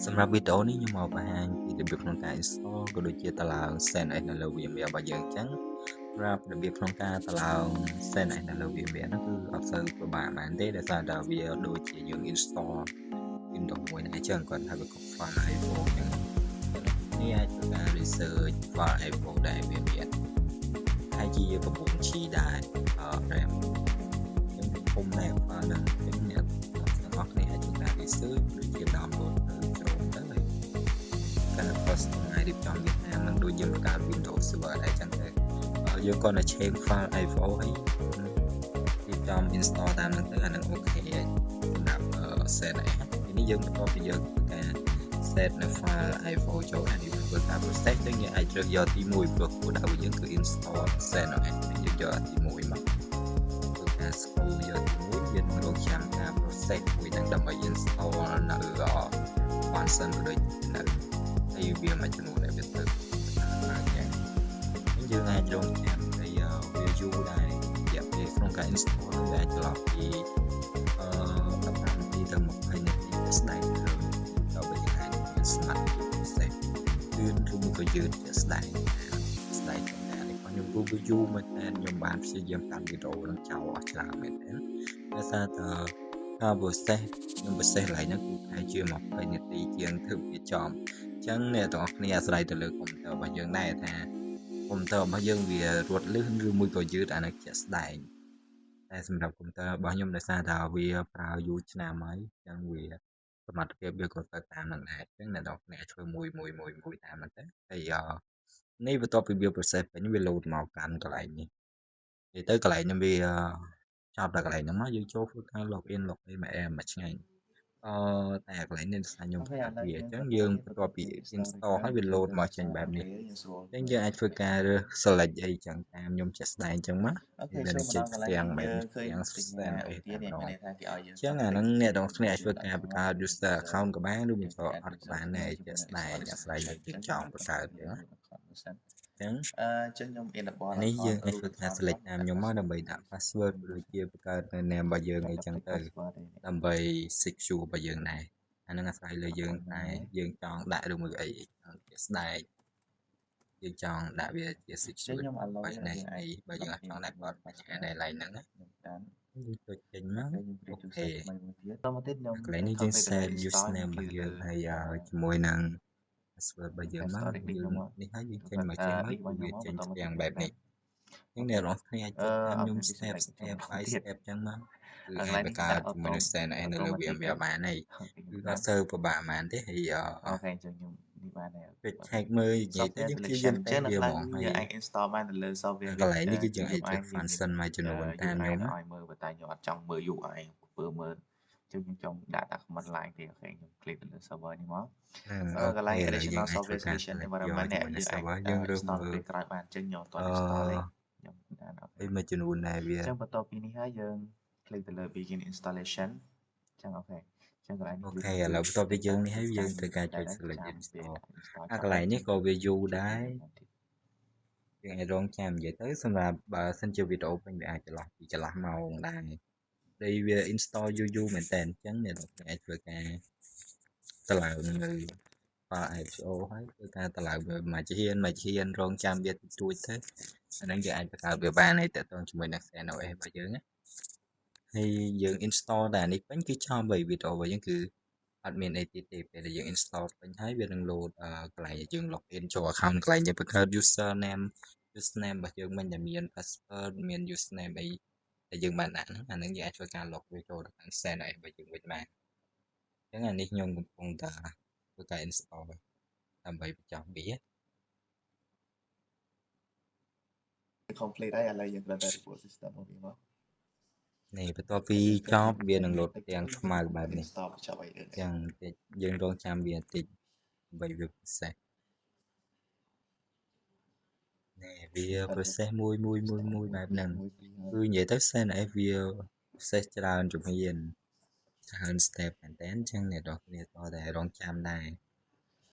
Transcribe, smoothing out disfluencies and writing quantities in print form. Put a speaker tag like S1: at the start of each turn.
S1: สำหรับวิดีโอนี้ខ្ញុំមកបង្ហាញពីរបៀបក្នុងការ install ក៏ដូចជាតឡើង SendX នៅលើ VMware របស់យើងអញ្ចឹងសម្រាប់របៀបក្នុងការតឡើង SendX នៅលើ VMware ហ្នឹងគឺអត់សូវពិបាកមែនទេដោយសារតែវាដូចជាយើង install Windows មួយហ្នឹងអញ្ចឹងគាត់ហៅវា file ISO អញ្ចឹងនេះអាចធ្វើការ research file ISO ដែលវាមានហើយជា 9G ដែរ RAM អញ្ចឹងធំណាស់ file ហ្នឹងអញ្ចឹងអ្នកទាំងអស់គ្នាអាចធ្វើការ research ដូចជា download ទៅចូលទៅហើយការ customize រៀបចំវាតាមនឹងដូចយើងបង្កើត Windows Server ដែរអញ្ចឹងទៅយើងគាត់តែ change file ISO ហើយរៀបចំ install តាមនឹងទៅអានឹង OK ហើយសម្រាប់ set នេះយើងបន្ទាប់ពីយើងធ្វើការ set នៅ file ISO ចូលអានេះធ្វើការ process ចឹងយើងអាចជ្រើសយកទី1ព្រោះគោលដៅយើងគឺ install set នៅឯយើងយកទី1មកធ្វើការ scroll យកទី1យើងរកចាំការ process មួយហ្នឹងដើម្បី install នៅ function ដូចនៅហើយវាមួយចំនួនដែលវាទៅឡើងចឹងយើងអាចរកចាំទៅវាយូរដែររយៈពេលក្នុងការ install វាអាចចន្លោះពី15នាទីទៅ20នាទីទៅស្ដែងទៅដល់ពេលយើងអាចមានស្មាត់ process គឺឬក៏យឺតជាស្ដែងចំណានេះខ្ញុំ review មកតែខ្ញុំបានព្យាយាមតាមវីដេអូនឹងចោលអស់ច្រើនមែនទេដោយសារតែprocess ខ្ញុំ process ឡើងហ្នឹងគឺប្រហែលជា20នាទីជាងធ្វើវាចំអញ្ចឹងអ្នកទាំងអស់គ្នាអាស្រ័យទៅលើ computer របស់យើងដែរថា computer របស់យើងវារត់លឿនឬមួយក៏យឺតអានេះជាក់ស្ដែងតែសម្រាប់ computer របស់ខ្ញុំដោយសារតែវាប្រើយូរឆ្នាំហើយអញ្ចឹងវាសមត្ថភាពវាក៏ទៅតាមនឹងដែរអញ្ចឹងអ្នកទាំងអស់គ្នាធ្វើមួយតាមហ្នឹងទៅហើយនេះបន្ទាប់ពីវា process ពេញវា load មកកាន់កន្លែងនេះនិយាយទៅកន្លែងនេះវាចប់ដល់កន្លែងហ្នឹងមកយើងចូលធ្វើការ login មួយឆ្ងាញ់តែកន្លែងនេះខ្ញុំប្រាប់វាអញ្ចឹងយើងបន្ទាប់ពី install ហើយវា load មកចេញបែបនេះអញ្ចឹងយើងអាចធ្វើការរើស select អីចឹងតាមខ្ញុំជាក់ស្ដែងអញ្ចឹងមកវានឹងចេញផ្ទាំងបែបទាំង system អីតាមដងអញ្ចឹងអាហ្នឹងអ្នកទាំងគ្នាអាចធ្វើការបង្កើត user account ក៏បានឬមិនក៏អត់ក៏បានដែរជាក់ស្ដែងអាស្រ័យលើយើងចង់បង្កើតទេណាចឹង
S2: ខ្ញុំ enable
S1: នេះយើងអាចធ្វើការ select តាមខ្ញុំមកដើម្បីដាក់ password ដូចជាបង្កើតនៅ name របស់យើងអីចឹងទៅដើម្បី secure របស់យើងដែរអានឹងអាស្រ័យលើយើងតែយើងចង់ដាក់ឬមួយអីជាស្ដែងយើងចង់ដាក់វាជា secure បែបនេះអីបើយើងអត់ចង់ដាក់បទបញ្ហាដែលឡើងហ្នឹងយើងចូលចេញមកអូខេកន្លែងនេះយើង set username របស់យើងហើយជាមួយនឹង password របស់យើងមកយើងនេះហើយយើងចេញមកវាចេញផ្ទាំងបែបនេះអញ្ចឹងអ្នកនរគ្នាអាចធ្វើតាមខ្ញុំ step by step អញ្ចឹងមកគឺអាចបង្កើតជាមួយនឹង send នៅលើ VMware បានហើយគឺអត់សូវពិបាកហ្មងទេហើយ
S2: អូខេអញ្ចឹងខ្ញុំនេះបានហើយ
S1: ពេច check មើលនិយាយទៅយើងព្យាយាមតែវាហ្មងហើយ
S2: យើងអាច install បាននៅលើ software
S1: កន្លែងនេះគឺយើងអាចធ្វើ function មួយចំនួនតាមខ្ញុំ
S2: ឲ្យមើលតែខ្ញុំអត់ចង់មើល UI ពើមើលអញ្ចឹងខ្ញុំចង់ដាក់ command line ទេអូខេខ្ញុំ click ទៅលើ server នេះមកកន្លែង additional software solution environment នេះយើងរើសមើលពេលក្រោយបានអញ្ចឹងខ្ញុំអត់ install ទេខ្ញុំដាក់អូខេ
S1: មួយចំនួនដែរវា
S2: អញ្ចឹងបន្ទាប់ពីនេះហើយយើង click ទៅលើ begin installation អញ្ចឹងអូខេចឹងកន្លែងនេះ
S1: អូខេឥឡូវបន្ទាប់ពីយើងនេះហើយយើងត្រូវការចុច select install កន្លែងនេះក៏វាយូរដែរយើងអាចរងចាំនិយាយទៅសម្រាប់បើសិនជាវីដេអូពេញវាអាចចន្លោះម៉ោងដែរតែវា install យូរមែនតើអញ្ចឹងអ្នកអាចធ្វើការតឡើងនៅ file ISO ហើយធ្វើការតឡើងមួយជាហ៊ានរងចាំវាតិចតួចទៅអាហ្នឹងយើងអាចបង្កើតវាបានហើយតើតជាមួយនឹង CNOS របស់យើងណាហើយយើង install តែនេះពេញគឺចំបីវីដេអូរបស់យើងគឺអត់មានអីទៀតទេពេលដែលយើង install ពេញហើយវានឹង load កន្លែងយើង login ចូល account កន្លែងយើងបង្កើត username របស់យើងមិនដែលមាន password មាន username អីដែលយើងបានដាក់ហ្នឹងអាហ្នឹងយើងអាចធ្វើការ log វាចូលទៅក្នុង CNOS របស់យើងវិញបានអញ្ចឹងអានេះខ្ញុំកំពុងតែធ្វើការ install ដើម្បីបញ្ចប់វា
S2: complete ហើយឥឡូវយើងត្រូវតែ report system មកវិញមក
S1: នេះបន្ទាប់ពីចប់វានឹង load ទាំងខ្មៅបែបនេះ
S2: install បញ្ចប់អីអ
S1: ញ្ចឹងតិចយើងរងចាំវាបន្តិចដើម្បីវា process នេះវា process មួយបែបហ្នឹងគឺនិយាយទៅ CNF វា process ច្រើនជំហានច្រើន step មែនតើអញ្ចឹងអ្នកនរគ្នាតតែរងចាំដែរ